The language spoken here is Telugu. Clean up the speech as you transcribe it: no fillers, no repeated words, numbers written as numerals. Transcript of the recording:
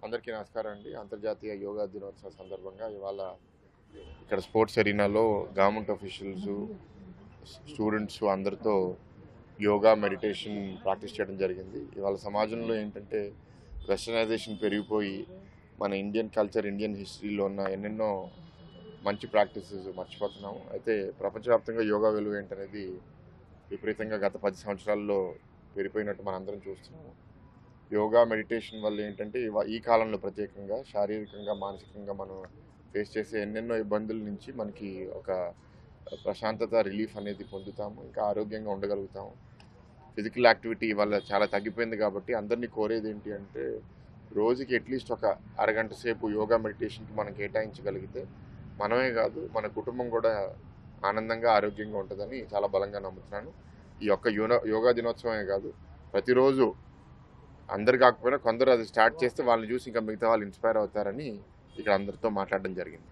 అందరికీ నమస్కారం అండి. అంతర్జాతీయ యోగా దినోత్సవ సందర్భంగా ఇవాళ ఇక్కడ స్పోర్ట్స్ ఎరీనాలో గవర్నమెంట్ ఆఫీషియల్స్, స్టూడెంట్స్ అందరితో యోగా మెడిటేషన్ ప్రాక్టీస్ చేయడం జరిగింది. ఇవాళ సమాజంలో ఏంటంటే వెస్టర్నైజేషన్ పెరిగిపోయి మన ఇండియన్ కల్చర్, ఇండియన్ హిస్టరీలో ఉన్న ఎన్నెన్నో మంచి ప్రాక్టీసెస్ మర్చిపోతున్నాము. అయితే ప్రపంచవ్యాప్తంగా యోగా విలువ ఏంటనేది విపరీతంగా గత 10 సంవత్సరాల్లో పెరిగిపోయినట్టు మనందరం చూస్తున్నాము. యోగా మెడిటేషన్ వల్ల ఏంటంటే ఈ కాలంలో ప్రత్యేకంగా శారీరకంగా, మానసికంగా మనం ఫేస్ చేసే ఎన్నెన్నో ఇబ్బందుల నుంచి మనకి ఒక ప్రశాంతత, రిలీఫ్ అనేది పొందుతాము. ఇంకా ఆరోగ్యంగా ఉండగలుగుతాము. ఫిజికల్ యాక్టివిటీ వల్ల చాలా తగ్గిపోయింది కాబట్టి అందరినీ కోరేది ఏంటి అంటే రోజుకి అట్లీస్ట్ ఒక అరగంట సేపు యోగా మెడిటేషన్కి మనం కేటాయించగలిగితే మనమే కాదు మన కుటుంబం కూడా ఆనందంగా, ఆరోగ్యంగా ఉంటుందని చాలా బలంగా నమ్ముతున్నాను. ఈ యొక్క యోగా దినోత్సవమే కాదు, ప్రతిరోజు అందరు కాకపోయినా కొందరు అది స్టార్ట్ చేస్తే వాళ్ళని చూసి ఇంకా మిగతా వాళ్ళు ఇన్స్పైర్ అవుతారని ఇక్కడ అందరితో మాట్లాడడం జరిగింది.